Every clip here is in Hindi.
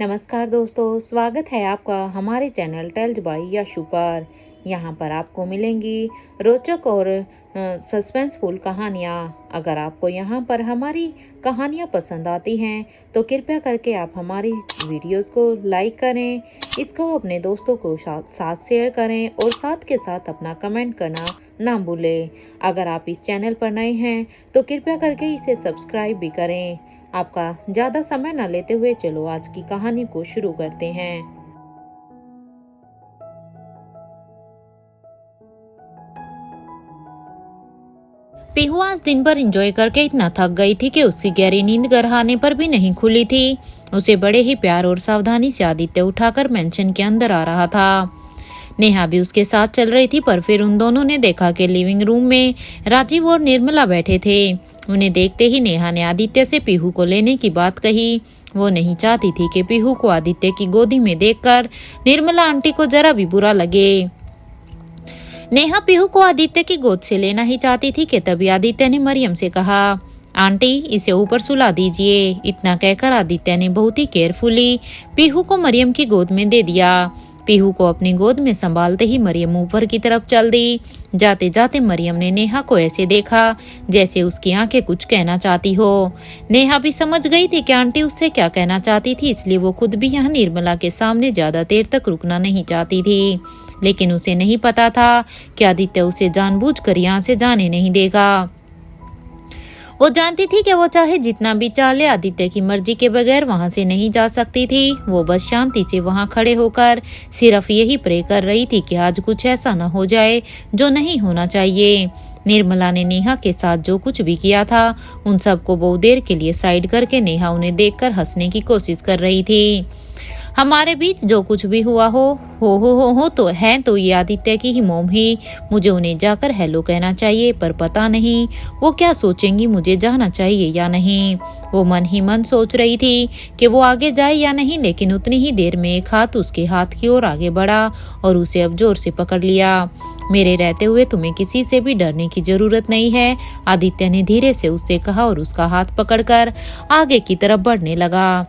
नमस्कार दोस्तों, स्वागत है आपका हमारे चैनल टेल्स बाय यशु पर। यहाँ पर आपको मिलेंगी रोचक और सस्पेंसफुल कहानियाँ। अगर आपको यहाँ पर हमारी कहानियाँ पसंद आती हैं तो कृपया करके आप हमारी वीडियोस को लाइक करें, इसको अपने दोस्तों को साथ शेयर करें और साथ के साथ अपना कमेंट करना ना भूलें। अगर आप इस चैनल पर नए हैं तो कृपया करके इसे सब्सक्राइब भी करें। आपका ज़्यादा समय न लेते हुए चलो आज की कहानी को शुरू करते हैं। पीहू आज दिन भर एंजॉय करके इतना थक गई थी कि उसकी गहरी नींद घर आने पर भी नहीं खुली थी। उसे बड़े ही प्यार और सावधानी से आदित्य उठाकर मेंशन के अंदर आ रहा था। नेहा भी उसके साथ चल रही थी, पर फिर उन दोनों ने देखा कि लिविंग रूम में राजीव और निर्मला बैठे थे। उन्हें देखते ही नेहा ने आदित्य से पीहू को लेने की बात कही। वो नहीं चाहती थी कि पीहू को आदित्य की गोदी में देखकर निर्मला आंटी को जरा भी बुरा लगे। नेहा पीहू को आदित्य की गोद से लेना ही चाहती थी कि तभी आदित्य ने मरियम से कहा, आंटी इसे ऊपर सुला दीजिए। इतना कहकर आदित्य ने बहुत ही केयरफुली पीहू को मरियम की गोद में दे दिया। पीहू को अपनी गोद में संभालते ही मरियम ऊपर की तरफ चल दी। जाते जाते मरियम ने नेहा को ऐसे देखा जैसे उसकी आंखें कुछ कहना चाहती हो। नेहा भी समझ गई थी कि आंटी उससे क्या कहना चाहती थी, इसलिए वो खुद भी यहाँ निर्मला के सामने ज्यादा देर तक रुकना नहीं चाहती थी। लेकिन उसे नहीं पता था कि आदित्य उसे जानबूझकर यहाँ से जाने नहीं देगा। वो जानती थी कि वो चाहे जितना भी चाहे आदित्य की मर्जी के बगैर वहां से नहीं जा सकती थी। वो बस शांति से वहां खड़े होकर सिर्फ यही प्रे कर रही थी कि आज कुछ ऐसा न हो जाए जो नहीं होना चाहिए। निर्मला ने नेहा के साथ जो कुछ भी किया था उन सबको बहुत देर के लिए साइड करके नेहा उन्हें देखकर हंसने की कोशिश कर रही थी। हमारे बीच जो कुछ भी हुआ हो तो है तो ये आदित्य की ही मोम ही। मुझे उन्हें जाकर हेलो कहना चाहिए, पर पता नहीं वो क्या सोचेंगी, मुझे जाना चाहिए या नहीं। वो मन ही मन सोच रही थी कि वो आगे जाए या नहीं, लेकिन उतनी ही देर में एक हाथ उसके हाथ की ओर आगे बढ़ा और उसे अब जोर से पकड़ लिया। मेरे रहते हुए तुम्हें किसी से भी डरने की जरूरत नहीं है, आदित्य ने धीरे से उससे कहा और उसका हाथ पकड़कर आगे की तरफ बढ़ने लगा।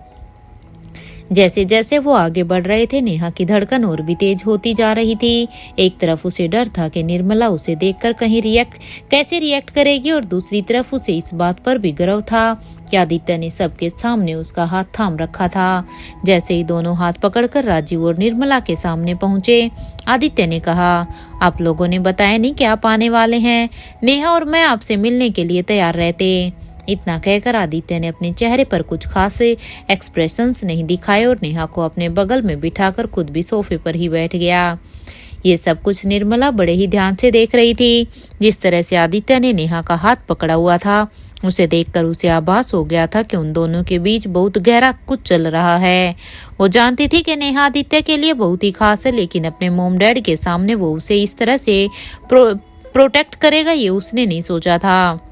जैसे जैसे वो आगे बढ़ रहे थे नेहा की धड़कन और भी तेज होती जा रही थी। एक तरफ उसे डर था कि निर्मला उसे देखकर कैसे रिएक्ट करेगी, और दूसरी तरफ उसे इस बात पर भी गर्व था कि आदित्य ने सबके सामने उसका हाथ थाम रखा था। जैसे ही दोनों हाथ पकड़कर राजीव और निर्मला के सामने पहुंचे, आदित्य ने कहा, आप लोगों ने बताया नहीं कि आप आने वाले हैं। नेहा और मैं आपसे मिलने के लिए तैयार रहते। इतना कहकर आदित्य ने अपने चेहरे पर कुछ खास एक्सप्रेशंस नहीं दिखाए और नेहा को अपने बगल में बिठाकर खुद भी सोफे पर ही बैठ गया। ये सब कुछ निर्मला बड़े ही ध्यान से देख रही थी। जिस तरह से आदित्य ने नेहा का हाथ पकड़ा हुआ था, उसे देखकर उसे आभास हो गया था कि उन दोनों के बीच बहुत गहरा कुछ चल रहा है। वो जानती थी कि नेहा आदित्य के लिए बहुत ही खास है, लेकिन अपने मोम डैड के सामने वो उसे इस तरह से प्रोटेक्ट करेगा ये उसने नहीं सोचा था।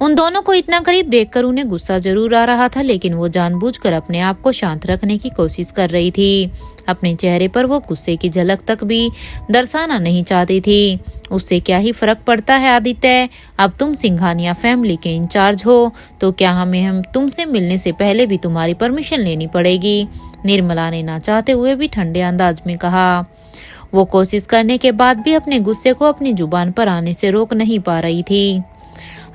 उन दोनों को इतना करीब देखकर उन्हें गुस्सा जरूर आ रहा था, लेकिन वो जानबूझकर अपने आप को शांत रखने की कोशिश कर रही थी। अपने चेहरे पर वो गुस्से की झलक तक भी दर्शाना नहीं चाहती थी। उससे क्या ही फर्क पड़ता है आदित्य, अब तुम सिंघानिया फैमिली के इंचार्ज हो तो क्या हम तुमसे मिलने से पहले भी तुम्हारी परमिशन लेनी पड़ेगी, निर्मला ने ना चाहते हुए भी ठंडे अंदाज में कहा। वो कोशिश करने के बाद भी अपने गुस्से को अपनी जुबान पर आने से रोक नहीं पा रही थी।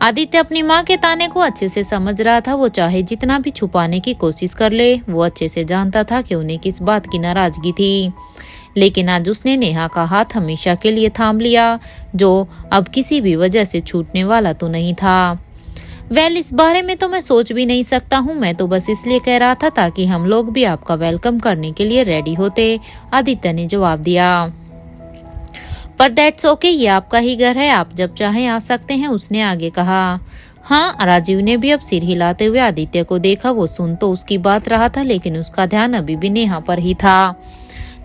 आदित्य अपनी माँ के ताने को अच्छे से समझ रहा था। वो चाहे जितना भी छुपाने की कोशिश कर ले, वो अच्छे से जानता था कि उन्हें किस बात की नाराजगी थी। लेकिन आज उसने नेहा का हाथ हमेशा के लिए थाम लिया, जो अब किसी भी वजह से छूटने वाला तो नहीं था। इस बारे में तो मैं सोच भी नहीं सकता हूँ, मैं तो बस इसलिए कह रहा था ताकि हम लोग भी आपका वेलकम करने के लिए रेडी होते, आदित्य ने जवाब दिया। पर दैट्स ओके, ये आपका ही घर है, आप जब चाहें आ सकते हैं, उसने आगे कहा। हाँ, राजीव ने भी अब सिर हिलाते हुए आदित्य को देखा। वो सुन तो उसकी बात रहा था, लेकिन उसका ध्यान अभी भी नेहा पर ही था।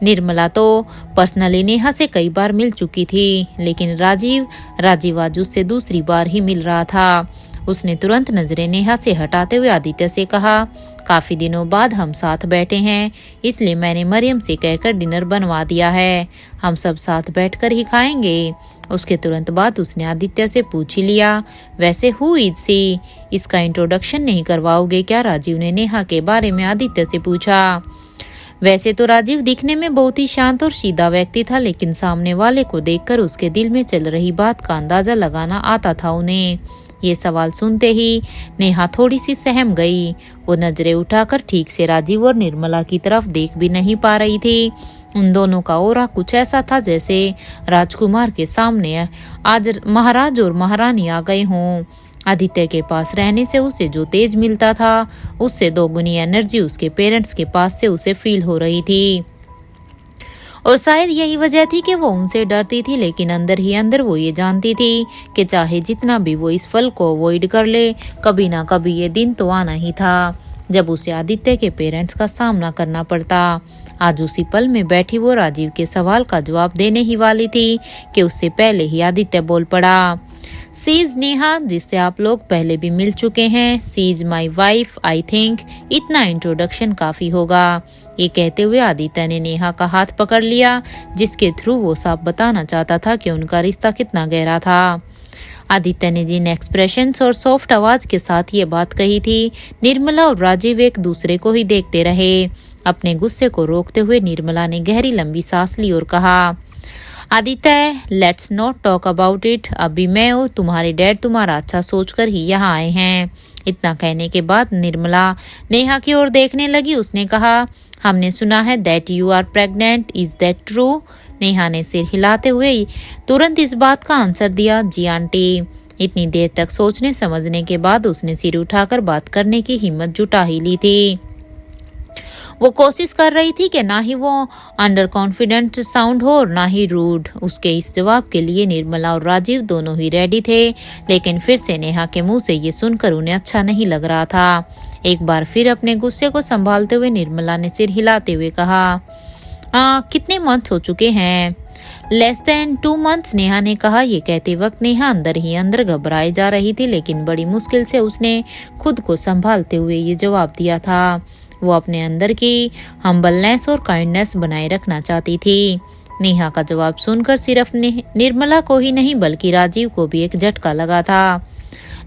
निर्मला तो पर्सनली नेहा से कई बार मिल चुकी थी, लेकिन राजीव आज उससे दूसरी बार ही मिल रहा था। उसने तुरंत नजरें नेहा से हटाते हुए आदित्य से कहा, काफी दिनों बाद हम साथ बैठे हैं, इसलिए मैंने मरियम से कहकर डिनर बनवा दिया है, हम सब साथ बैठकर ही खाएंगे। उसके तुरंत बाद उसने आदित्य से पूछ ही लिया, वैसे हु इज सी, इसका इंट्रोडक्शन नहीं करवाओगे क्या? राजीव ने नेहा के बारे में आदित्य से पूछा। वैसे तो राजीव दिखने में बहुत ही शांत और सीधा व्यक्ति था, लेकिन सामने वाले को देखकर उसके दिल में चल रही बात का अंदाजा लगाना आता था उन्हें। ये सवाल सुनते ही नेहा थोड़ी सी सहम गई। वो नजरें उठाकर ठीक से राजीव और निर्मला की तरफ देख भी नहीं पा रही थी। उन दोनों का ओरा कुछ ऐसा था जैसे राजकुमार के सामने आज महाराज और महारानी आ गए हों। आदित्य के पास रहने से उसे जो तेज मिलता था, उससे दोगुनी एनर्जी उसके पेरेंट्स के पास से उसे फील हो रही थी। और शायद यही वजह थी कि वो उनसे डरती थी, लेकिन अंदर ही अंदर वो ये जानती थी कि चाहे जितना भी वो इस फल को अवॉइड कर ले, कभी ना कभी ये दिन तो आना ही था जब उसे आदित्य के पेरेंट्स का सामना करना पड़ता। आज उसी पल में बैठी वो राजीव के सवाल का जवाब देने ही वाली थी कि उससे पहले ही आदित्य बोल पड़ा। सी इज नेहा, जिससे आप लोग पहले भी मिल चुके हैं। She is my wife. I think इतना इंट्रोडक्शन काफी होगा। ये कहते हुए आदित्य ने नेहा का हाथ पकड़ लिया, जिसके थ्रू वो साफ बताना चाहता था कि उनका रिश्ता कितना गहरा था। आदित्य ने जिन एक्सप्रेशंस और सॉफ्ट आवाज के साथ ये बात कही थी, निर्मला और राजीव एक दूसरे को ही देखते रहे। अपने गुस्से को रोकते हुए निर्मला ने गहरी लंबी सांस ली और कहा, Aditya, let's not talk about it. अभी मैं और तुम्हारे डैड तुम्हारा अच्छा सोचकर ही यहाँ आए हैं। इतना कहने के बाद निर्मला नेहा की ओर देखने लगी। उसने कहा, हमने सुना है that you are pregnant, is that true? Neha ने सिर हिलाते हुए तुरंत इस बात का आंसर दिया, जी आंटी। इतनी देर तक सोचने समझने के बाद उसने सिर उठाकर बात करने की हिम्मत जुटा ही ली थी। वो कोशिश कर रही थी कि ना ही वो अंडर कॉन्फिडेंट साउंड हो और ना ही रूड। उसके इस जवाब के लिए निर्मला और राजीव दोनों ही रेडी थे, लेकिन फिर से नेहा के मुंह से ये सुनकर उन्हें अच्छा नहीं लग रहा था। एक बार फिर अपने गुस्से को संभालते हुए निर्मला ने सिर हिलाते हुए कहा, कितने मंथ्स हो चुके हैं? लेस देन 2 months, नेहा ने कहा। ये कहते वक्त नेहा अंदर ही अंदर घबराई जा रही थी, लेकिन बड़ी मुश्किल से उसने खुद को संभालते हुए ये जवाब दिया था। वो अपने अंदर की हम्बलनेस और काइंडनेस बनाए रखना चाहती थी। नेहा का जवाब सुनकर सिर्फ निर्मला को ही नहीं बल्कि राजीव को भी एक झटका लगा था,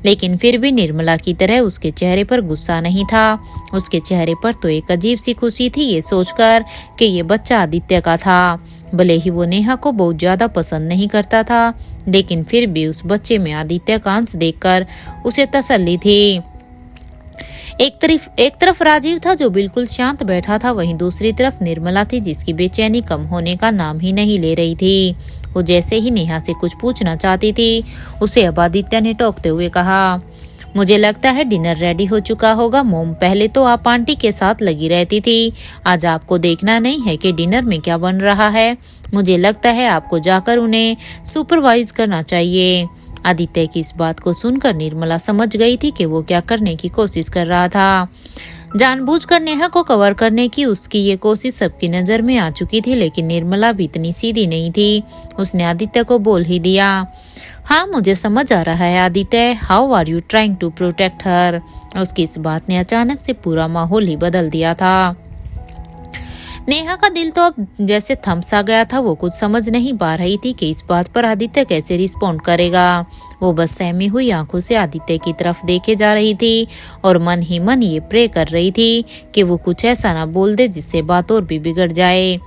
लेकिन फिर भी निर्मला की तरह उसके चेहरे पर गुस्सा नहीं था। उसके चेहरे पर तो एक अजीब सी खुशी थी, ये सोचकर कि ये बच्चा आदित्य का था। भले ही वो नेहा को बहुत ज्यादा पसंद नहीं करता था, लेकिन फिर भी उस बच्चे में आदित्य का अंश देखकर उसे तसल्ली थी। एक तरफ राजीव था जो बिल्कुल शांत बैठा था, वहीं दूसरी तरफ निर्मला थी जिसकी बेचैनी कम होने का नाम ही नहीं ले रही थी। वो जैसे ही नेहा से कुछ पूछना चाहती थी, उसे अब आदित्य ने टोकते हुए कहा, मुझे लगता है डिनर रेडी हो चुका होगा मोम। पहले तो आप आंटी के साथ लगी रहती थी, आज आपको देखना नहीं है कि डिनर में क्या बन रहा है? मुझे लगता है आपको जाकर उन्हें सुपरवाइज करना चाहिए। आदित्य की इस बात को सुनकर निर्मला समझ गई थी कि वो क्या करने की कोशिश कर रहा था। जानबूझकर नेहा को कवर करने की उसकी ये कोशिश सबकी नजर में आ चुकी थी, लेकिन निर्मला भी इतनी सीधी नहीं थी। उसने आदित्य को बोल ही दिया, हाँ मुझे समझ आ रहा है Aditya, how are you trying to protect her? उसकी इस बात ने अचानक से पूरा माहौल ही बदल दिया था। नेहा का दिल तो अब जैसे थम सा गया था। वो कुछ समझ नहीं पा रही थी कि इस बात पर आदित्य कैसे रिस्पॉन्ड करेगा। वो बस सहमी हुई आंखों से आदित्य की तरफ देखे जा रही थी और मन ही मन ये प्रे कर रही थी कि वो कुछ ऐसा ना बोल दे जिससे बात और भी बिगड़ जाए।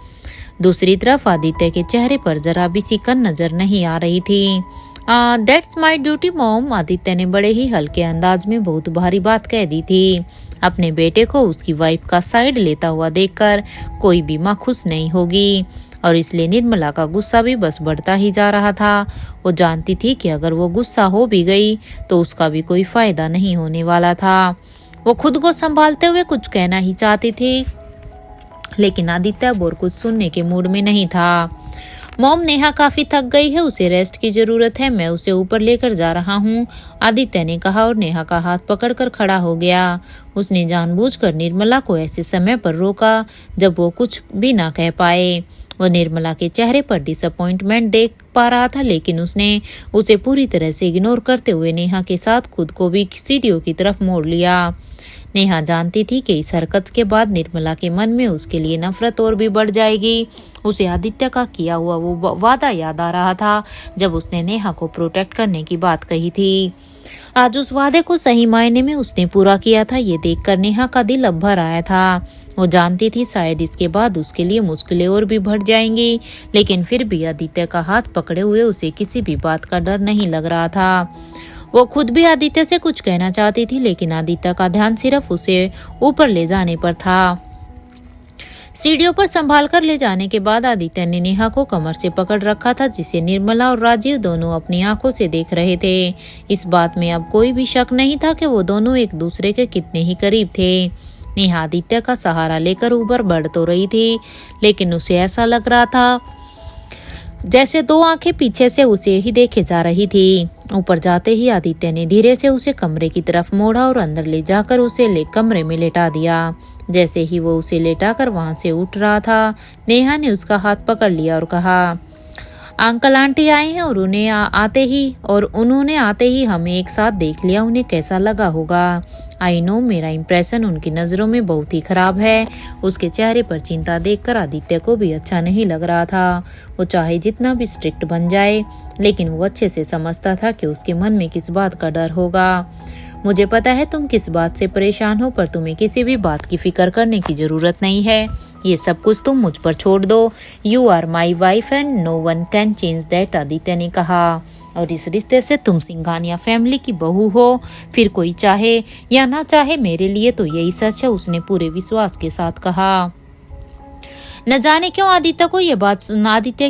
दूसरी तरफ आदित्य के चेहरे पर जरा भी सिकन नजर नहीं आ रही थी। That's my duty mom, Aditya ने बड़े ही हल्के अंदाज में बहुत भारी बात कह दी थी। अपने बेटे को उसकी वाइफ का साइड लेता हुआ देखकर कोई भी माँ खुश नहीं होगी, और इसलिए निर्मला का गुस्सा भी बस बढ़ता ही जा रहा था। वो जानती थी कि अगर वो गुस्सा हो भी गई तो उसका भी कोई फायदा नहीं होने वाला था। वो खुद को संभालते हुए कुछ कहना ही चाहती थी, लेकिन आदित्य और कुछ सुनने के मूड में नहीं था। मॉम, नेहा काफी थक गई है, उसे रेस्ट की जरूरत है, मैं उसे ऊपर लेकर जा रहा हूँ, आदित्य ने कहा और नेहा का हाथ पकड़कर खड़ा हो गया। उसने जानबूझकर निर्मला को ऐसे समय पर रोका जब वो कुछ भी ना कह पाए। वो निर्मला के चेहरे पर डिसअपॉइंटमेंट देख पा रहा था, लेकिन उसने उसे पूरी तरह से इग्नोर करते हुए नेहा के साथ खुद को भी सीढ़ियों की तरफ मोड़ लिया। नेहा जानती थी कि इस हरकत के बाद निर्मला के मन में उसके लिए नफरत और भी बढ़ जाएगी। उसे आदित्य का किया हुआ वो वादा याद आ रहा था जब उसने नेहा को प्रोटेक्ट करने की बात कही थी। आज उस वादे को सही मायने में उसने पूरा किया था। ये देखकर नेहा का दिल अब भर आया था। वो जानती थी शायद इसके बाद उसके लिए मुश्किलें और भी बढ़ जाएंगी, लेकिन फिर भी आदित्य का हाथ पकड़े हुए उसे किसी भी बात का डर नहीं लग रहा था। वो खुद भी आदित्य से कुछ कहना चाहती थी, लेकिन आदित्य का ध्यान सिर्फ उसे ऊपर ले जाने पर था। सीढ़ियों पर संभाल कर ले जाने के बाद आदित्य ने नेहा को कमर से पकड़ रखा था, जिसे निर्मला और राजीव दोनों अपनी आंखों से देख रहे थे। इस बात में अब कोई भी शक नहीं था कि वो दोनों एक दूसरे के कितने ही करीब थे। नेहा आदित्य का सहारा लेकर ऊपर बढ़ तो रही थी, लेकिन उसे ऐसा लग रहा था जैसे दो आंखें पीछे से उसे ही देखे जा रही थी। ऊपर जाते ही आदित्य ने धीरे से उसे कमरे की तरफ मोड़ा और अंदर ले जाकर उसे कमरे में लेटा दिया। जैसे ही वो उसे लेटाकर वहां से उठ रहा था, नेहा ने उसका हाथ पकड़ लिया और कहा, अंकल आंटी आए हैं और उन्होंने आते ही हमें एक साथ देख लिया। उन्हें कैसा लगा होगा? आई नो मेरा इंप्रेशन उनकी नज़रों में बहुत ही खराब है। उसके चेहरे पर चिंता देखकर आदित्य को भी अच्छा नहीं लग रहा था। वो चाहे जितना भी स्ट्रिक्ट बन जाए, लेकिन वो अच्छे से समझता था कि उसके मन में किस बात का डर होगा। मुझे पता है तुम किस बात से परेशान हो, पर तुम्हें किसी भी बात की फिक्र करने की जरूरत नहीं है। ये सब कुछ तुम मुझ पर छोड़ दो। You are my wife and no one can change that, Aditya ने कहा। और इस रिश्ते से तुम सिंघानिया फैमिली की बहू हो। फिर कोई चाहे या ना चाहे, मेरे लिए तो यही सच है, उसने पूरे विश्वास के साथ कहा। न जाने क्यों आदित्य की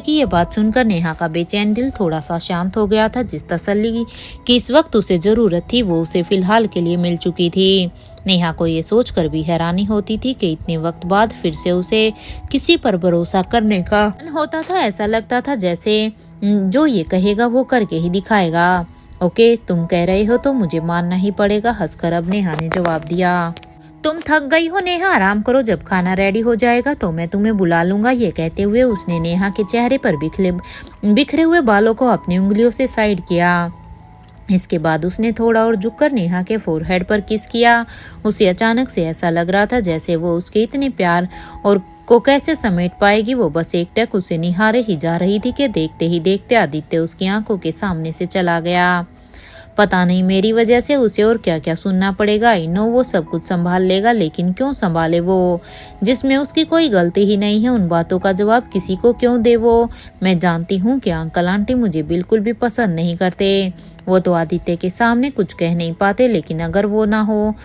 ये बात सुनकर नेहा का बेचैन दिल थोड़ा सा शांत हो गया था। जिस तसल्ली की इस वक्त उसे जरूरत थी, वो उसे फिलहाल के लिए मिल चुकी थी। नेहा को ये सोचकर भी हैरानी होती थी कि इतने वक्त बाद फिर से उसे किसी पर भरोसा करने का होता था। ऐसा लगता था जैसे जो ये कहेगा वो करके ही दिखाएगा। ओके, तुम कह रहे हो तो मुझे मानना ही पड़ेगा, हंसकर अब नेहा ने जवाब दिया। तुम थक गई हो नेहा, आराम करो, जब खाना रेडी हो जाएगा तो मैं तुम्हें बुला लूंगा। ये कहते हुए उसने नेहा के चेहरे पर बिखरे हुए बालों को अपनी उंगलियों से साइड किया। इसके बाद उसने थोड़ा और झुककर नेहा के फोरहेड पर किस किया। उसे अचानक से ऐसा लग रहा था जैसे वो उसके इतने प्यार और को कैसे समेट पाएगी। वो बस एकटक उसे निहारे ही जा रही थी कि देखते ही देखते आदित्य उसकी आंखों के सामने से चला गया। पता नहीं मेरी वजह से उसे और क्या क्या सुनना पड़ेगा। आई नो वो सब कुछ संभाल लेगा, लेकिन क्यों संभाले वो, जिसमें उसकी कोई गलती ही नहीं है। उन बातों का जवाब किसी को क्यों दे वो। मैं जानती हूँ कि अंकल आंटी मुझे बिल्कुल भी पसंद नहीं करते। वो तो आदित्य के सामने कुछ कह नहीं पाते, लेकिन अगर वो ना हो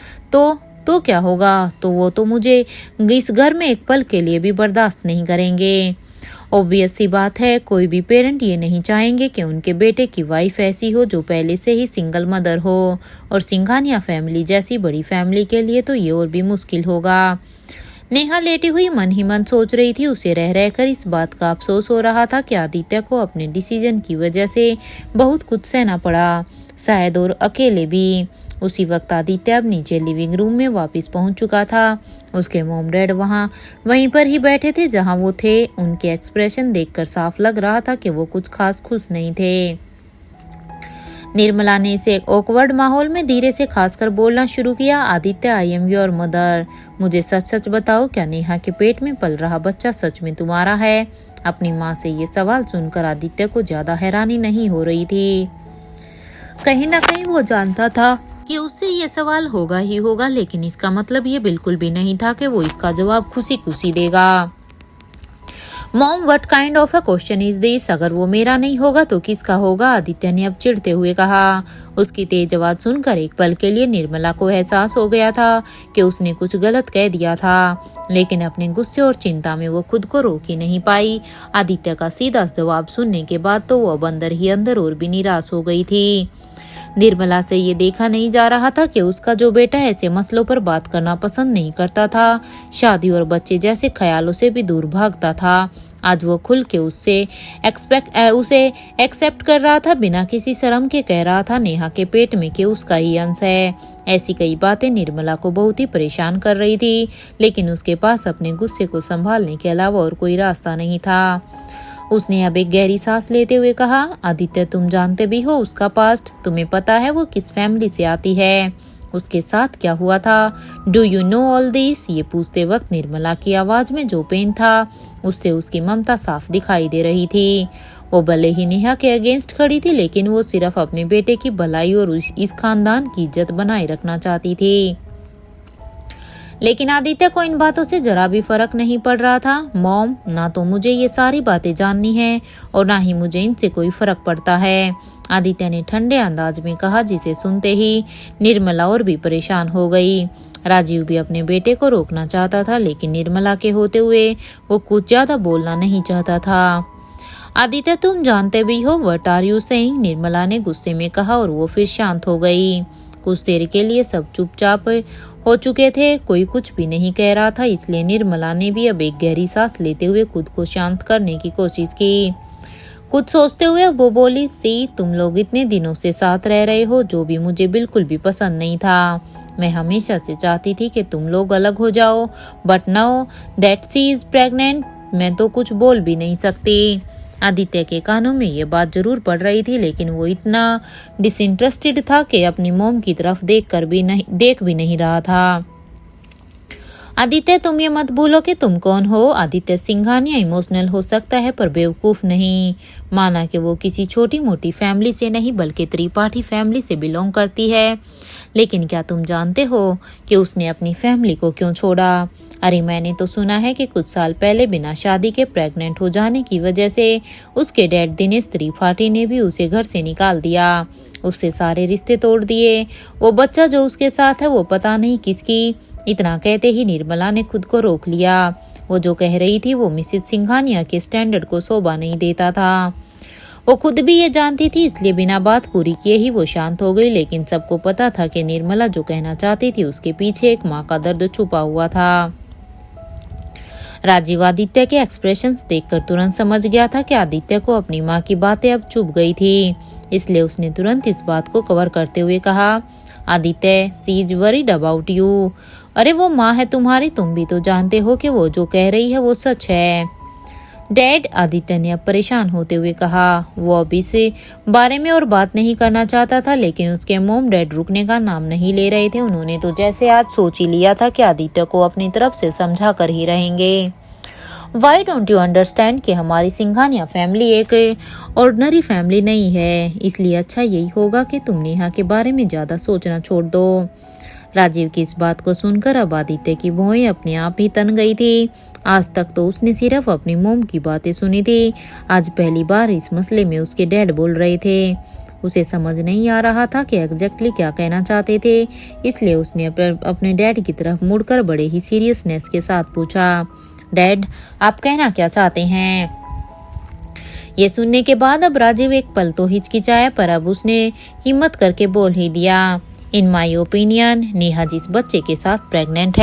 तो क्या होगा? तो वो तो मुझे इस घर में एक पल के लिए भी बर्दाश्त नहीं करेंगे। ऑब्वियस सी बात है, कोई भी पेरेंट ये नहीं चाहेंगे कि उनके बेटे की वाइफ ऐसी हो जो पहले से ही सिंगल मदर हो। और सिंघानिया फैमिली जैसी बड़ी फैमिली के लिए तो ये और भी मुश्किल होगा। नेहा लेटी हुई मन ही मन सोच रही थी। उसे रह रहकर इस बात का अफसोस हो रहा था कि आदित्य को अपने डिसीजन की वजह से बहुत कुछ सहना पड़ा, शायद और अकेले भी। उसी वक्त आदित्य अब नीचे लिविंग रूम में वापस पहुंच चुका था। उसके मॉम डैड वहीं पर ही बैठे थे जहां वो थे। उनके एक्सप्रेशन देखकर साफ लग रहा था कि वो कुछ खास खुश नहीं थे। निर्मला ने इसे एक ऑकवर्ड माहौल में धीरे से खासकर बोलना शुरू किया। Aditya, I am your mother. मुझे सच सच बताओ, क्या नेहा के पेट में पल रहा बच्चा सच में तुम्हारा है? अपनी माँ से ये सवाल सुनकर आदित्य को ज्यादा हैरानी नहीं हो रही थी। कहीं ना कहीं वो जानता था कि उससे ये सवाल होगा ही होगा, लेकिन इसका मतलब ये बिल्कुल भी नहीं था कि वो इसका जवाब खुशी खुशी देगा। Mom, what kind of a question is this? अगर वो मेरा नहीं होगा तो किसका होगा? आदित्य ने अब चिढ़ते हुए कहा। उसकी तेज आवाज सुनकर एक पल के लिए निर्मला को एहसास हो गया था कि उसने कुछ गलत कह दिया था, लेकिन अपने गुस्से और चिंता में वो खुद को रोक ही नहीं पाई। आदित्य का सीधा जवाब सुनने के बाद तो वो अब अंदर ही अंदर और भी निराश हो गई थी। निर्मला से ये देखा नहीं जा रहा था कि उसका जो बेटा ऐसे मसलों पर बात करना पसंद नहीं करता था, शादी और बच्चे जैसे ख्यालों से भी दूर भागता था। आज वो खुल के उसे एक्सेप्ट कर रहा था, बिना किसी शर्म के कह रहा था नेहा के पेट में कि उसका ही अंश है। ऐसी कई बातें निर्मला को बहुत ही परेशान कर रही थी, लेकिन उसके पास अपने गुस्से को संभालने के अलावा और कोई रास्ता नहीं था। उसने अब एक गहरी सांस लेते हुए कहा, आदित्य, तुम जानते भी हो उसका पास्ट? तुम्हें पता है वो किस फैमिली से आती है? उसके साथ क्या हुआ था? Do you know all this? ये पूछते वक्त निर्मला की आवाज में जो पेन था, उससे उसकी ममता साफ दिखाई दे रही थी। वो भले ही नेहा के अगेंस्ट खड़ी थी, लेकिन वो सिर्फ अपने बेटे की भलाई और इस खानदान की इज्जत बनाए रखना चाहती थी। लेकिन आदित्य को इन बातों से जरा भी फर्क नहीं पड़ रहा था। मॉम, ना तो मुझे ये सारी बातें जाननी है और ना ही मुझे इनसे कोई फर्क पड़ता है, आदित्य ने ठंडे अंदाज में कहा, जिसे सुनते ही निर्मला और भी परेशान हो गई। राजीव भी अपने बेटे को रोकना चाहता था, लेकिन निर्मला के होते हुए वो कुछ ज्यादा बोलना नहीं चाहता था। आदित्य, तुम जानते भी हो, what are you saying, Nirmala ने गुस्से में कहा और वो फिर शांत हो गई। कुछ देर के लिए सब चुपचाप हो चुके थे, कोई कुछ भी नहीं कह रहा था, इसलिए निर्मला ने भी अब एक गहरी सांस लेते हुए खुद को शांत करने की कोशिश की। कुछ सोचते हुए वो बोली, सी, तुम लोग इतने दिनों से साथ रह रहे हो, जो भी मुझे बिल्कुल भी पसंद नहीं था। मैं हमेशा से चाहती थी कि तुम लोग अलग हो जाओ, but now that she is pregnant, मैं तो कुछ बोल भी नहीं सकती। आदित्य के कानों में ये बात जरूर पड़ रही थी, लेकिन वो इतना डिसइंटरेस्टेड था कि अपनी मोम की तरफ देख भी नहीं रहा था। आदित्य, तुम ये मत भूलो कि तुम कौन हो। आदित्य सिंघानिया इमोशनल हो सकता है पर बेवकूफ नहीं। माना कि वो किसी छोटी मोटी फैमिली से नहीं बल्कि त्रिपाठी फैमिली से बिलोंग करती है, लेकिन क्या तुम जानते हो कि उसने अपनी फैमिली को क्यों छोड़ा? अरे, मैंने तो सुना है कि कुछ साल पहले बिना शादी के प्रेग्नेंट हो जाने की वजह से उसके डैड दिनेश त्रिपाठी ने भी उसे घर से निकाल दिया, उससे सारे रिश्ते तोड़ दिए। वो बच्चा जो उसके साथ है वो पता नहीं किसकी। इतना कहते ही निर्मला ने खुद को रोक लिया। वो जो कह रही थी वो मिसेस सिंघानिया के स्टैंडर्ड को शोभा नहीं देता था। वो खुद भी ये जानती थी, इसलिए बिना बात पूरी किए ही वो शांत हो गई। लेकिन सबको पता था कि निर्मला जो कहना चाहती थी उसके पीछे एक माँ का दर्द छुपा हुआ था। राजीव आदित्य के एक्सप्रेशंस देखकर तुरंत समझ गया था कि आदित्य को अपनी माँ की बातें अब चुभ गई थी, इसलिए उसने तुरंत इस बात को कवर करते हुए कहा, आदित्य, सी इज वरीड अबाउट यू। अरे, वो माँ है तुम्हारी, तुम भी तो जानते हो कि वो जो कह रही है वो सच है। डैड, आदित्य ने अब परेशान होते हुए कहा। वो अब इस बारे में और बात नहीं करना चाहता था, लेकिन उसके मोम डैड रुकने का नाम नहीं ले रहे थे। उन्होंने तो जैसे आज सोच ही लिया था कि आदित्य को अपनी तरफ से समझा कर ही रहेंगे। वाई डोंट यू अंडरस्टैंड कि हमारी सिंघानिया फैमिली एक ऑर्डिनरी फैमिली नहीं है, इसलिए अच्छा यही होगा कि तुम नेहा के बारे में ज्यादा सोचना छोड़ दो। राजीव की इस बात को सुनकर अब आदित्य की भौहें अपने आप ही तन गई थी। आज तक तो उसने सिर्फ अपनी मोम की बातें सुनी थी, आज पहली बार इस मसले में उसके डैड बोल रहे थे। उसे समझ नहीं आ रहा था कि एग्जैक्टली क्या कहना चाहते थे, इसलिए उसने अपने डैड की तरफ मुड़कर बड़े ही सीरियसनेस के साथ पूछा, डैड, आप कहना क्या चाहते हैं? ये सुनने के बाद अब राजीव एक पल तो हिचकिचाया, पर अब उसने हिम्मत करके बोल ही दिया, इन माई ओपिनियन, नेहा जिस बच्चे के साथ प्रेग्नेंट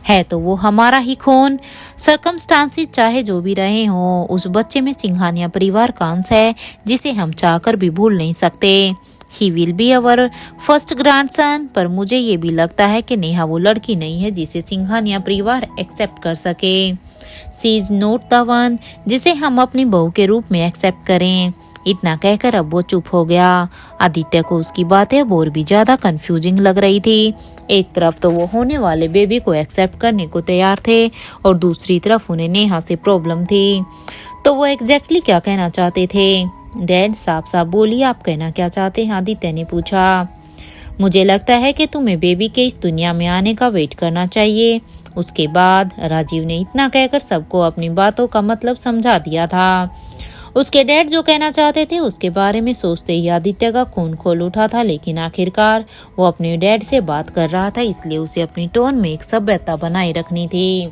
है तो वो हमारा ही खून। सर्कमस्टांसिस चाहे जो भी रहे हों, उस बच्चे में सिंघानिया परिवार का अंश है जिसे हम चाहकर भी भूल नहीं सकते। He will be our first grandson. पर मुझे ये भी लगता है कि नेहा वो लड़की नहीं है जिसे सिंघानिया परिवार एक्सेप्ट कर सके। सी इज नॉट द वन जिसे हम अपनी बहू के रूप में एक्सेप्ट करें। इतना कहकर अब वो चुप हो गया। आदित्य को उसकी बातें और भी ज्यादा कंफ्यूजिंग लग रही थी। एक तरफ तो वो होने वाले बेबी को एक्सेप्ट करने को तैयार थे और दूसरी तरफ उन्हें नेहा से प्रॉब्लम थी। तो वो एग्जैक्टली क्या कहना चाहते थे? डैड, साफ साफ बोलिए, आप कहना क्या चाहते हैं? आदित्य ने पूछा। मुझे लगता है कि तुम्हें बेबी के इस दुनिया में आने का वेट करना चाहिए। उसके बाद राजीव ने इतना कहकर सबको अपनी बातों का मतलब समझा दिया था। उसके डैड जो कहना चाहते थे उसके बारे में सोचते ही आदित्य का खून खोल उठा था, लेकिन आखिरकार वो अपने डैड से बात कर रहा था, इसलिए उसे अपनी टोन में एक सभ्यता बनाए रखनी थी।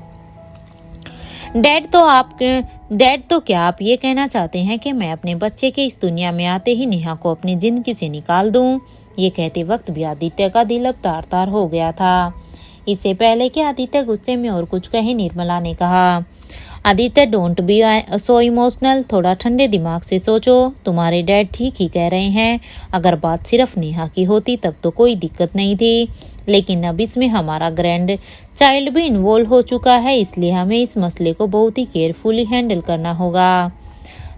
डैड, तो क्या आप ये कहना चाहते हैं कि मैं अपने बच्चे के इस दुनिया में आते ही नेहा को अपनी जिंदगी से निकाल दूं? ये कहते वक्त भी आदित्य का दिल अब तार तार हो गया था। इससे पहले कि आदित्य गुस्से में और कुछ कहे, निर्मला ने कहा, Aditya, don't be so emotional, थोड़ा ठंडे दिमाग से सोचो। तुम्हारे डैड ठीक ही कह रहे हैं। अगर बात सिर्फ नेहा की होती तब तो कोई दिक्कत नहीं थी, लेकिन अब इसमें हमारा ग्रैंड चाइल्ड भी इन्वॉल्व हो चुका है, इसलिए हमें इस मसले को बहुत ही केयरफुली हैंडल करना होगा।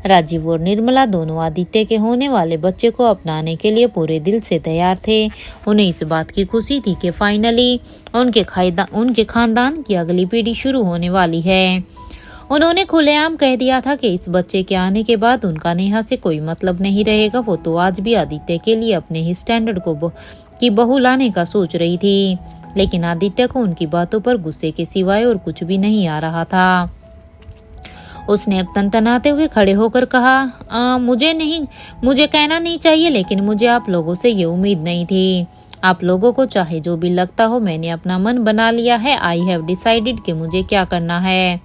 राजीव और निर्मला दोनों आदित्य के होने वाले बच्चे को अपनाने के लिए पूरे दिल से तैयार थे। उन्हें इस बात की खुशी थी कि फाइनली उनके खानदान की अगली पीढ़ी शुरू होने वाली है। उन्होंने खुलेआम कह दिया था कि इस बच्चे के आने के बाद उनका नेहा से कोई मतलब नहीं रहेगा। वो तो आज भी आदित्य के लिए अपने ही स्टैंडर्ड की बहू लाने का सोच रही थी, लेकिन आदित्य को उनकी बातों पर गुस्से के सिवाय और कुछ भी नहीं आ रहा था। उसने अब तनतनाते हुए खड़े होकर कहा, मुझे कहना नहीं चाहिए, लेकिन मुझे आप लोगों से ये उम्मीद नहीं थी। आप लोगों को चाहे जो भी लगता हो, मैंने अपना मन बना लिया है। आई हैव डिसाइडेड कि मुझे क्या करना है।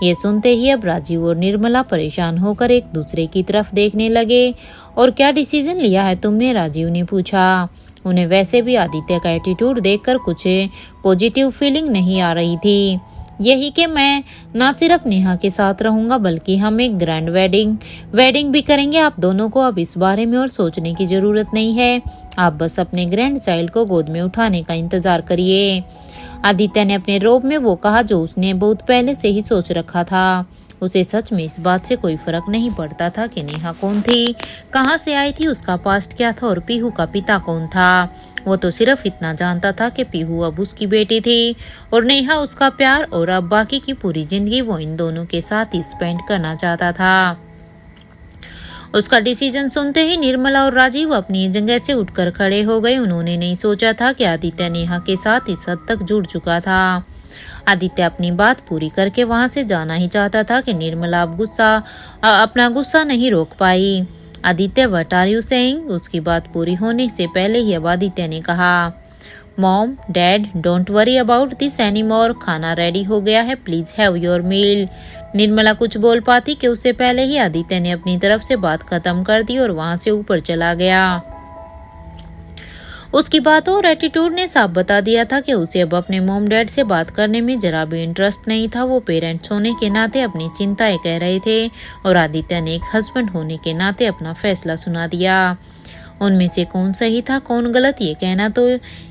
ये सुनते ही अब राजीव और निर्मला परेशान होकर एक दूसरे की तरफ देखने लगे। और क्या डिसीजन लिया है तुमने? राजीव ने पूछा। उन्हें वैसे भी आदित्य का एटीट्यूड देखकर कुछ पॉजिटिव फीलिंग नहीं आ रही थी। यही कि मैं ना सिर्फ नेहा के साथ रहूंगा, बल्कि हम एक ग्रैंड वेडिंग भी करेंगे। आप दोनों को अब इस बारे में और सोचने की जरूरत नहीं है। आप बस अपने ग्रैंड चाइल्ड को गोद में उठाने का इंतजार करिए। आदित्य ने अपने रोब में वो कहा जो उसने बहुत पहले से ही सोच रखा था। उसे सच में इस बात से कोई फर्क नहीं पड़ता था कि नेहा कौन थी, कहाँ से आई थी, उसका पास्ट क्या था और पीहू का पिता कौन था। वो तो सिर्फ इतना जानता था कि पीहू अब उसकी बेटी थी और नेहा उसका प्यार, और अब बाकी की पूरी जिंदगी वो इन दोनों के साथ ही स्पेंड करना चाहता था। उसका डिसीजन सुनते ही निर्मला और राजीव अपनी जगह से उठकर खड़े हो गए। उन्होंने नहीं सोचा था कि आदित्य नेहा के साथ इस हद तक जुड़ चुका था। आदित्य अपनी बात पूरी करके वहां से जाना ही चाहता था कि निर्मला अब अपना गुस्सा नहीं रोक पाई। Aditya, what are you saying? उसकी बात पूरी होने से पहले ही अब आदित्य ने कहा, mom, dad, don't worry about this anymore. खाना रेडी हो गया है, please have your meal. Nirmala कुछ बोल पाती कि उससे पहले ही आदित्य ने अपनी तरफ से बात खत्म कर दी और वहां से ऊपर चला गया। उसकी बातों और एटीट्यूड ने साफ बता दिया था कि उसे अब अपने मॉम डैड से बात करने में जरा भी इंटरेस्ट नहीं था। वो पेरेंट्स होने के नाते अपनी चिंताएं कह रहे थे और आदित्य ने एक हस्बैंड होने के नाते अपना फैसला सुना दिया। उनमें से कौन सही था कौन गलत, ये कहना तो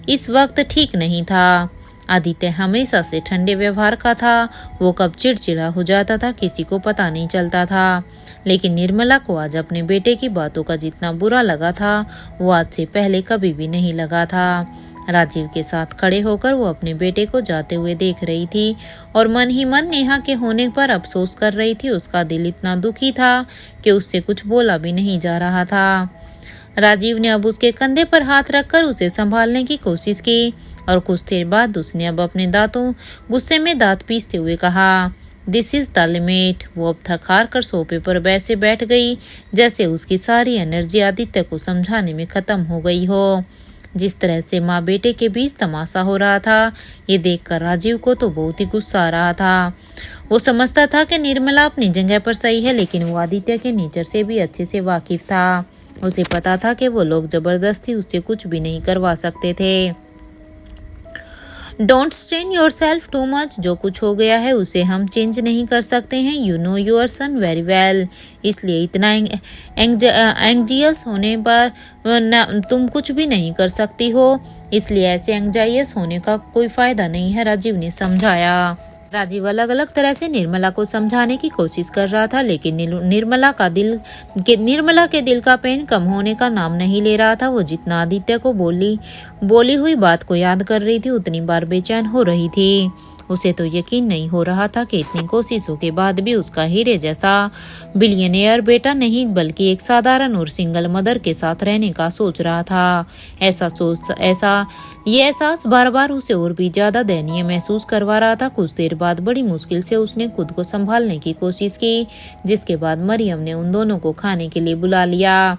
इस वक्त ठीक नहीं था। आदित्य हमेशा से ठंडे व्यवहार का था। वो कब चिड़चिड़ा हो जाता था किसी को पता नहीं चलता था, लेकिन निर्मला को आज अपने बेटे की बातों का जितना बुरा लगा था वो आज से पहले कभी भी नहीं लगा था। राजीव के साथ खड़े होकर वो अपने बेटे को जाते हुए देख रही थी और मन ही मन नेहा के होने पर अफसोस कर रही थी। उसका दिल इतना दुखी था कि उससे कुछ बोला भी नहीं जा रहा था। राजीव ने अब उसके कंधे पर हाथ रखकर उसे संभालने की कोशिश की और कुछ देर बाद उसने अब अपने गुस्से में दांत पीसते हुए कहा, दिस इज द लिमिट। वो अब थक हार कर सोफे पर वैसे बैठ गई जैसे उसकी सारी एनर्जी आदित्य को समझाने में खत्म हो गई हो। जिस तरह से माँ बेटे के बीच तमाशा हो रहा था, ये देखकर राजीव को तो बहुत ही गुस्सा आ रहा था। वो समझता था कि निर्मला अपनी जगह पर सही है, लेकिन वो आदित्य के नेचर से भी अच्छे से वाकिफ था। उसे पता था कि वो लोग जबरदस्ती उससे कुछ भी नहीं करवा सकते थे। Don't strain your self too much. जो कुछ हो गया है उसे हम चेंज नहीं कर सकते हैं। You know your son very well. इसलिए इतना एंग्जियस होने पर तुम कुछ भी नहीं कर सकती हो। इसलिए ऐसे एंग्जाइयस होने का कोई फायदा नहीं है, राजीव ने समझाया। राजीव अलग अलग तरह से निर्मला को समझाने की कोशिश कर रहा था, लेकिन निर्मला के दिल का पेन कम होने का नाम नहीं ले रहा था। वो जितना आदित्य को बोली हुई बात को याद कर रही थी उतनी बार बेचैन हो रही थी। उसे तो यकीन नहीं हो रहा था कि इतनी कोशिशों के बाद भी उसका हीरे जैसा बिलियनियर बेटा नहीं बल्कि एक साधारण और सिंगल मदर के साथ रहने का सोच रहा था। ये एहसास बार बार उसे और भी ज्यादा दयनीय महसूस करवा रहा था। कुछ देर बाद बड़ी मुश्किल से उसने खुद को संभालने की कोशिश की, जिसके बाद मरियम ने उन दोनों को खाने के लिए बुला लिया।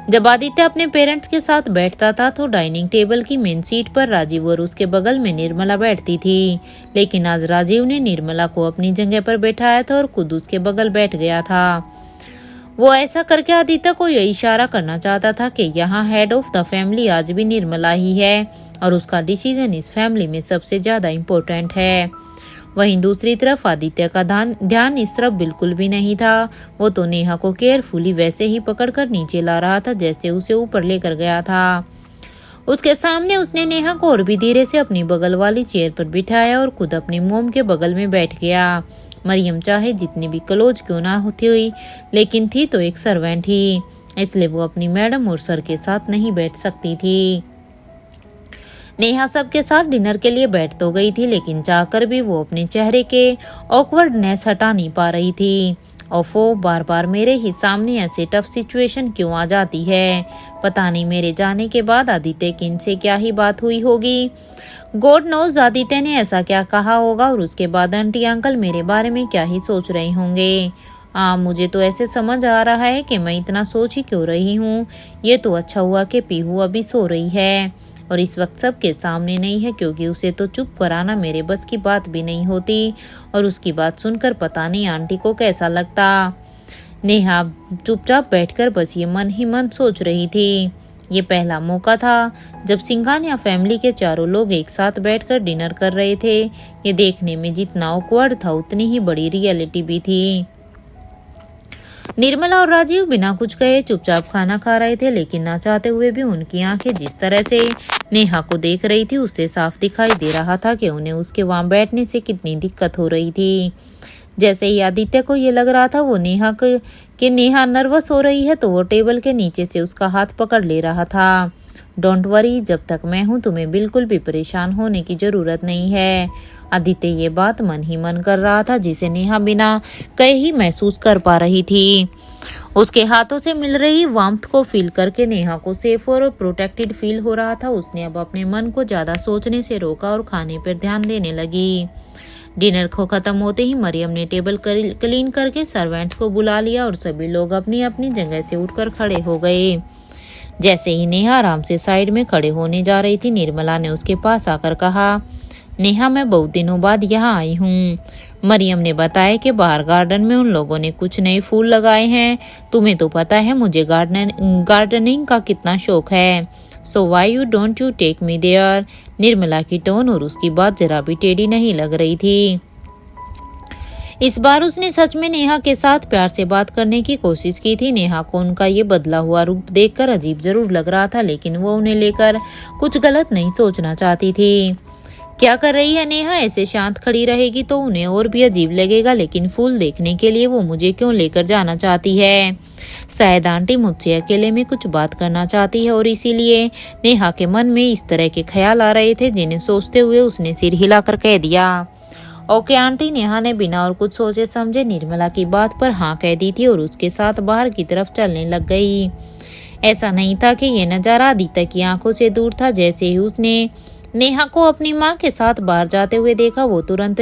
जब आदित्य अपने पेरेंट्स के साथ बैठता था तो डाइनिंग टेबल की मेन सीट पर राजीव और उसके बगल में निर्मला बैठती थी, लेकिन आज राजीव ने निर्मला को अपनी जगह पर बैठाया था और खुद उसके बगल बैठ गया था। वो ऐसा करके आदित्य को यह इशारा करना चाहता था कि यहाँ हेड ऑफ द फैमिली आज भी निर्मला ही है और उसका डिसीजन इस फैमिली में सबसे ज्यादा इम्पोर्टेंट है। वहीं दूसरी तरफ आदित्य का ध्यान इस तरफ बिल्कुल भी नहीं था। वो तो नेहा को केयरफुली वैसे ही पकड़कर नीचे ला रहा था जैसे उसे ऊपर लेकर गया था। उसके सामने उसने नेहा को और भी धीरे से अपनी बगल वाली चेयर पर बिठाया और खुद अपनी मोम के बगल में बैठ गया। मरियम चाहे जितनी भी क्लोज क्यों ना होती हुई, लेकिन थी तो एक सर्वेंट ही, इसलिए वो अपनी मैडम और सर के साथ नहीं बैठ सकती थी। नेहा सबके साथ डिनर के लिए बैठ तो गई थी, लेकिन चाहकर भी वो अपने चेहरे के ऑकवर्डनेस हटा नहीं पा रही थी। ओफो, बार बार मेरे ही सामने ऐसे टफ सिचुएशन क्यों आ जाती है। पता नहीं मेरे जाने के बाद आदित्य की इनसे क्या ही बात हुई होगी। गॉड नोज आदित्य ने ऐसा क्या कहा होगा और उसके बाद आंटी अंकल मेरे बारे में क्या ही सोच रहे होंगे। मुझे तो ऐसे समझ आ रहा है कि मैं इतना सोच ही क्यों रही हूँ। ये तो अच्छा हुआ कि पीहू अभी सो रही है और इस वक्त सबके सामने नहीं है, क्योंकि उसे तो चुप कराना मेरे बस की बात भी नहीं होती। और उसकी बात सुनकर पता नहीं आंटी को कैसा लगता। नेहा चुपचाप बैठकर बस ये मन ही मन सोच रही थी। ये पहला मौका था जब सिंघानिया फैमिली के चारों लोग एक साथ बैठकर डिनर कर रहे थे। ये देखने में जितना ऑकवर्ड था उतनी ही बड़ी रियलिटी भी थी। निर्मला और राजीव बिना कुछ कहे चुपचाप खाना खा रहे थे, लेकिन ना चाहते हुए भी उनकी आंखें जिस तरह से नेहा को देख रही थी उससे साफ दिखाई दे रहा था कि उन्हें उसके वहां बैठने से कितनी दिक्कत हो रही थी। जैसे ही आदित्य को ये लग रहा था वो नेहा नर्वस हो रही है, तो वो टेबल के नीचे से उसका हाथ पकड़ ले रहा था। डोंट वरी, जब तक मैं हूँ तुम्हें बिल्कुल भी परेशान होने की जरूरत नहीं है। आदित्य ये बात मन ही मन कर रहा था, जिसे नेहा बिना कहे ही महसूस कर पा रही थी। उसके हाथों से मिल रही वार्मथ को फील करके नेहा को सेफ और प्रोटेक्टेड फील हो रहा था। उसने अब अपने मन को ज्यादा सोचने से रोका और खाने पर ध्यान देने लगी। डिनर को खत्म होते ही मरियम ने टेबल क्लीन करके सर्वेंट्स को बुला लिया और सभी लोग अपनी अपनी जगह से उठकर खड़े हो गए। जैसे ही नेहा आराम से साइड में खड़े होने जा रही थी, निर्मला ने उसके पास आकर कहा, नेहा मैं बहुत दिनों बाद यहाँ आई हूँ। मरियम ने बताया कि बाहर गार्डन में उन लोगों ने कुछ नए फूल लगाए हैं। तुम्हें तो पता है मुझे गार्डनिंग का कितना शौक है। So why you don't you take me there. Nirmala की टोन और उसकी बात जरा भी टेढ़ी नहीं लग रही थी। इस बार उसने सच में नेहा के साथ प्यार से बात करने की कोशिश की थी। नेहा को उनका ये बदला हुआ रूप देखकर अजीब जरूर लग रहा था, लेकिन वो उन्हें लेकर कुछ गलत नहीं सोचना चाहती थी। क्या कर रही है नेहा? ऐसे शांत खड़ी रहेगी तो उन्हें और भी अजीब लगेगा, लेकिन फूल देखने के लिए वो मुझे क्यों लेकर जाना चाहती है? शायद आंटी मुझसे अकेले में कुछ बात करना चाहती है और इसीलिए नेहा के मन में इस तरह के ख्याल आ रहे थे, जिन्हें सोचते हुए उसने सिर हिलाकर कह दिया, ओके आंटी। नेहा ने बिना और कुछ सोचे समझे निर्मला की बात पर हाँ कह दी थी और उसके साथ बाहर की तरफ चलने लग गई। ऐसा नहीं था कि ये नजारा आदित्य की आंखों से दूर था। जैसे ही उसने नेहा को अपनी माँ के साथ बाहर जाते हुए देखा, वो तुरंत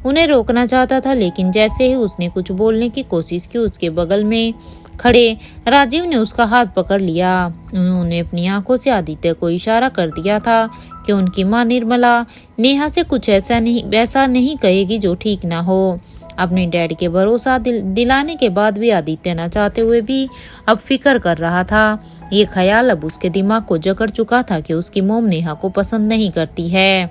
उन्हें रोकना चाहता था, लेकिन जैसे ही उसने कुछ बोलने की कोशिश की, उसके बगल में खड़े राजीव ने उसका हाथ पकड़ लिया। उन्होंने अपनी आंखों से आदित्य को इशारा कर दिया था कि उनकी माँ निर्मला नेहा से कुछ ऐसा नहीं कहेगी जो ठीक ना हो। अपने डैड के भरोसा दिलाने के बाद भी आदित्य न चाहते हुए भी अब फिक्र कर रहा था। ये ख्याल अब उसके दिमाग को जकड़ चुका था कि उसकी मोम नेहा को पसंद नहीं करती है।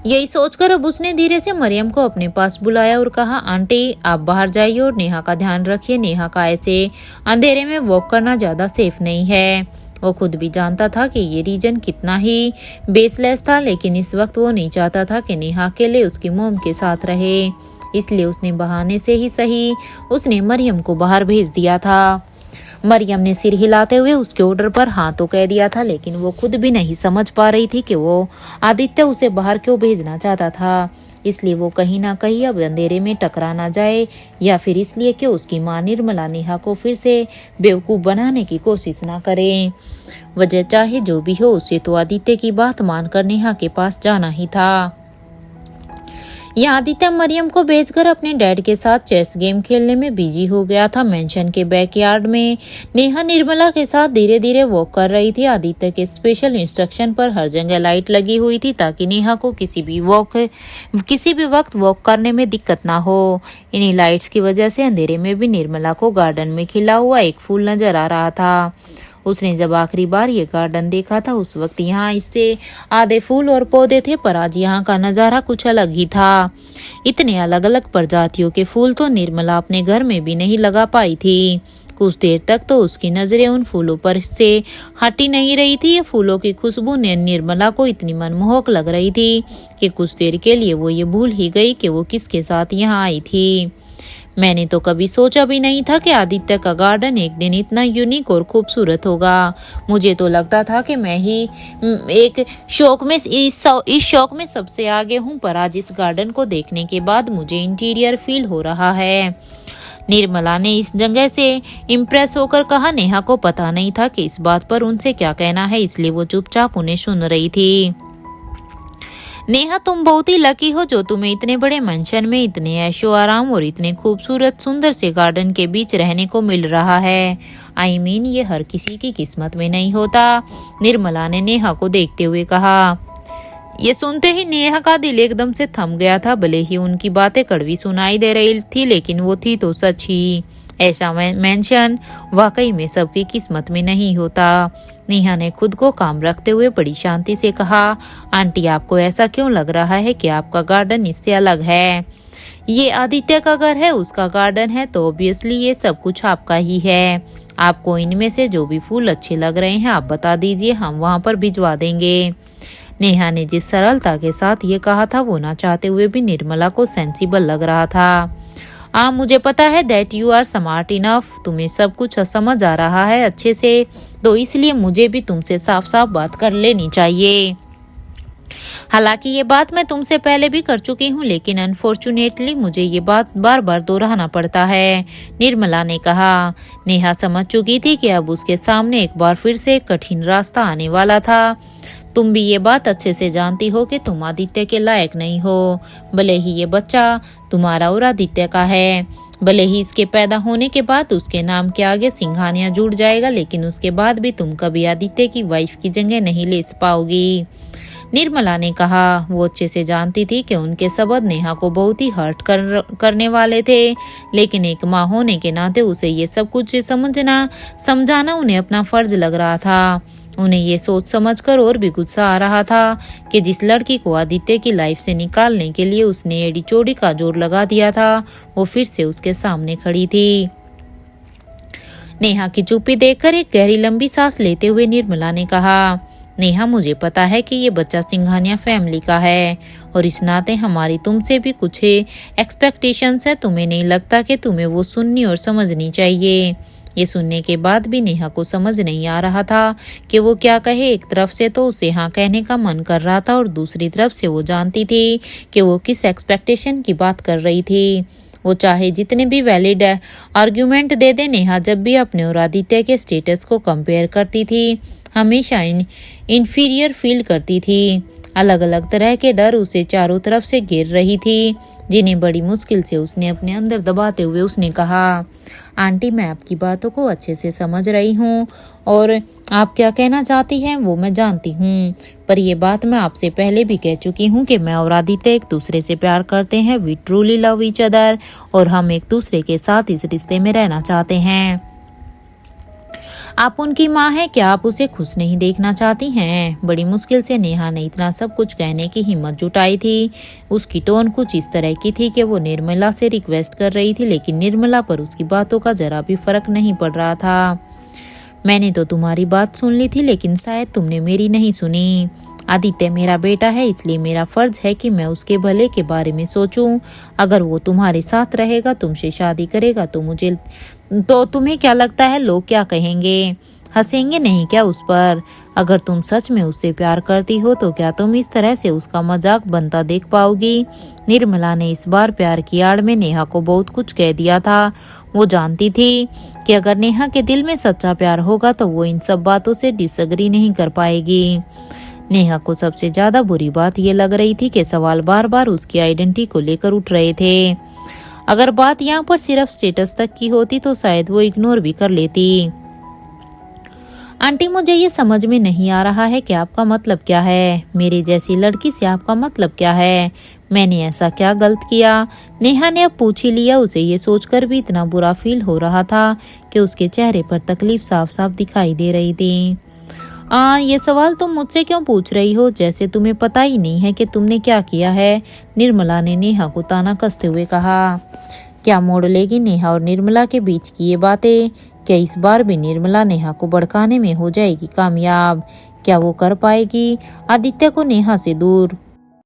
यही सोचकर अब उसने धीरे से मरियम को अपने पास बुलाया और कहा, आंटी आप बाहर जाइए और नेहा का ध्यान रखिए। नेहा का ऐसे अंधेरे में वॉक करना ज्यादा सेफ नहीं है। वो खुद भी जानता था कि ये रीजन कितना ही बेसलेस था, लेकिन इस वक्त वो नहीं चाहता था कि नेहा अकेले उसकी मोम के साथ रहे। इसलिए उसने बहाने से ही सही उसने मरियम को बाहर भेज दिया था। मरियम ने सिर हिलाते हुए उसके ऑर्डर पर हाँ तो कह दिया था, लेकिन वो खुद भी नहीं समझ पा रही थी कि वो आदित्य उसे बाहर क्यों भेजना चाहता था। इसलिए वो कहीं ना कहीं अब अंधेरे में टकरा ना जाए, या फिर इसलिए कि उसकी माँ निर्मला नेहा को फिर से बेवकूफ बनाने की कोशिश ना करे। वजह चाहे जो भी हो, उसे तो आदित्य की बात मानकर नेहा के पास जाना ही था। यहाँ आदित्य मरियम को भेजकर अपने डैड के साथ चेस गेम खेलने में बिजी हो गया था। मेंशन के बैकयार्ड में नेहा निर्मला के साथ धीरे धीरे वॉक कर रही थी। आदित्य के स्पेशल इंस्ट्रक्शन पर हर जगह लाइट लगी हुई थी, ताकि नेहा को किसी भी वक्त वॉक करने में दिक्कत ना हो। इन्हीं लाइट्स की वजह से अंधेरे में भी निर्मला को गार्डन में खिला हुआ एक फूल नजर आ रहा था। उसने जब आखिरी बार ये गार्डन देखा था, उस वक्त यहाँ इससे आधे फूल और पौधे थे, पर आज यहाँ का नजारा कुछ अलग ही था। इतने अलग अलग प्रजातियों के फूल तो निर्मला अपने घर में भी नहीं लगा पाई थी। कुछ देर तक तो उसकी नजरें उन फूलों पर से हटी नहीं रही थी। ये फूलों की खुशबू ने निर्मला को इतनी मनमोहक लग रही थी कि कुछ देर के लिए वो ये भूल ही गई कि वो किसके साथ यहाँ आई थी। मैंने तो कभी सोचा भी नहीं था कि आदित्य का गार्डन एक दिन इतना यूनिक और खूबसूरत होगा। मुझे तो लगता था कि मैं ही एक शौक में इस शौक में सबसे आगे हूँ, पर आज इस गार्डन को देखने के बाद मुझे इंटीरियर फील हो रहा है। निर्मला ने इस जगह से इम्प्रेस होकर कहा। नेहा को पता नहीं था कि इस बात पर उनसे क्या कहना है, इसलिए वो चुपचाप उन्हें सुन रही थी। नेहा, तुम बहुत ही लकी हो जो तुम्हें इतने बड़े मेंशन में इतने ऐशो आराम और इतने खूबसूरत सुंदर से गार्डन के बीच रहने को मिल रहा है। आई मीन ये हर किसी की किस्मत में नहीं होता। निर्मला ने नेहा को देखते हुए कहा। ये सुनते ही नेहा का दिल एकदम से थम गया था। भले ही उनकी बातें कड़वी सुनाई दे रही थी, लेकिन वो थी तो सच ही। ऐसा मेंशन वाकई में सबकी किस्मत में नहीं होता। नेहा ने खुद को काम रखते हुए बड़ी शांति से कहा, आंटी आपको ऐसा क्यों लग रहा है कि आपका गार्डन इससे अलग है? ये आदित्य का घर है, उसका गार्डन है, तो ऑब्वियसली ये सब कुछ आपका ही है। आपको इनमें से जो भी फूल अच्छे लग रहे हैं आप बता दीजिए, हम वहाँ पर भिजवा देंगे। नेहा ने जिस सरलता के साथ ये कहा था वो ना चाहते हुए भी निर्मला को सेंसिबल लग रहा था। मुझे पता है that you are smart enough, तुम्हें सब कुछ समझ आ रहा है अच्छे से, तो इसलिए मुझे भी तुमसे साफ साफ बात कर लेनी चाहिए। हालांकि ये बात मैं तुमसे पहले भी कर चुकी हूँ, लेकिन अनफॉर्चुनेटली मुझे ये बात बार बार दोहराना पड़ता है, निर्मला ने कहा। नेहा समझ चुकी थी कि अब उसके सामने एक बार फिर से कठिन रास्ता आने वाला था। तुम भी ये बात अच्छे से जानती हो कि तुम आदित्य के लायक नहीं हो। भले ही ये बच्चा तुम्हारा और आदित्य का है, भले ही इसके पैदा होने के बाद उसके नाम के आगे सिंघानिया जुड़ जाएगा, लेकिन उसके बाद भी तुम कभी आदित्य की वाइफ की जगह नहीं ले पाओगी, निर्मला ने कहा। वो अच्छे से जानती थी कि उनके शब्द नेहा को बहुत ही हर्ट करने वाले थे, लेकिन एक माँ होने के नाते उसे ये सब कुछ समझाना उन्हें अपना फर्ज लग रहा था। उन्हें ये सोच समझकर और भी गुस्सा आ रहा था कि जिस लड़की को आदित्य की लाइफ से निकालने के लिए उसने एड़ी चोड़ी का जोर लगा दिया था, वो फिर से उसके सामने खड़ी थी। नेहा की चुप्पी देखकर एक गहरी लंबी सांस लेते हुए निर्मला ने कहा, नेहा मुझे पता है कि ये बच्चा सिंघानिया फैमिली का है और इस नाते हमारी तुमसे भी कुछ एक्सपेक्टेशंस है। तुम्हें नहीं लगता कि तुम्हें वो सुननी और समझनी चाहिए? ये सुनने के बाद भी नेहा को समझ नहीं आ रहा था कि वो क्या कहे। एक तरफ से तो उसे हाँ कहने का मन कर रहा था और दूसरी तरफ से वो जानती थी कि वो किस एक्सपेक्टेशन की बात कर रही थी। वो चाहे जितने भी वैलिड आर्ग्यूमेंट दे दे, नेहा जब भी अपने और आदित्य के स्टेटस को कंपेयर करती थी हमेशा इन्फीरियर फील करती थी। अलग अलग तरह के डर उसे चारों तरफ से घेर रही थी, जिन्हें बड़ी मुश्किल से उसने अपने अंदर दबाते हुए उसने कहा, आंटी मैं आपकी बातों को अच्छे से समझ रही हूँ और आप क्या कहना चाहती हैं वो मैं जानती हूँ, पर ये बात मैं आपसे पहले भी कह चुकी हूँ कि मैं और आदित्य एक दूसरे से प्यार करते हैं। We truly love each other और हम एक दूसरे के साथ इस रिश्ते में रहना चाहते हैं। आप उनकी माँ हैं, क्या आप उसे खुश नहीं देखना चाहती हैं? बड़ी मुश्किल से नेहा ने इतना सब कुछ कहने की हिम्मत जुटाई थी। उसकी टोन कुछ इस तरह की थी कि वो निर्मला से रिक्वेस्ट कर रही थी, लेकिन निर्मला पर उसकी बातों का जरा भी फर्क नहीं पड़ रहा था। मैंने तो तुम्हारी बात सुन ली थी, लेकिन शायद तुमने मेरी नहीं सुनी। आदित्य मेरा बेटा है, इसलिए मेरा फर्ज है कि मैं उसके भले के बारे में सोचूं। अगर वो तुम्हारे साथ रहेगा, तुमसे शादी करेगा, तो तुम्हें क्या लगता है लोग क्या कहेंगे? हंसेंगे नहीं क्या उस पर? अगर तुम सच में उससे प्यार करती हो तो क्या तुम इस तरह से उसका मजाक बनता देख पाओगी? निर्मला ने इस बार प्यार की आड़ में नेहा को बहुत कुछ कह दिया था। वो जानती थी कि अगर नेहा के दिल में सच्चा प्यार होगा तो वो इन सब बातों से डिसएग्री नहीं कर पाएगी। नेहा को सबसे ज्यादा बुरी बात ये लग रही थी कि सवाल बार बार उसकी आइडेंटिटी को लेकर उठ रहे थे। अगर बात यहाँ पर सिर्फ स्टेटस तक की होती तो शायद वो इग्नोर भी कर लेती। आंटी मुझे ये समझ में नहीं आ रहा है कि आपका मतलब क्या है? मेरे जैसी लड़की से आपका मतलब क्या है? मैंने ऐसा क्या गलत किया? नेहा ने अब पूछ ही लिया। उसे ये सोचकर भी इतना बुरा फील हो रहा था कि उसके चेहरे पर तकलीफ साफ साफ दिखाई दे रही थी। ये सवाल तुम मुझसे क्यों पूछ रही हो, जैसे तुम्हें पता ही नहीं है कि तुमने क्या किया है? निर्मला ने नेहा को ताना कसते हुए कहा। क्या मोड़ लेगी नेहा और निर्मला के बीच की ये बातें? क्या इस बार भी निर्मला नेहा को भड़काने में हो जाएगी कामयाब? क्या वो कर पाएगी आदित्य को नेहा से दूर?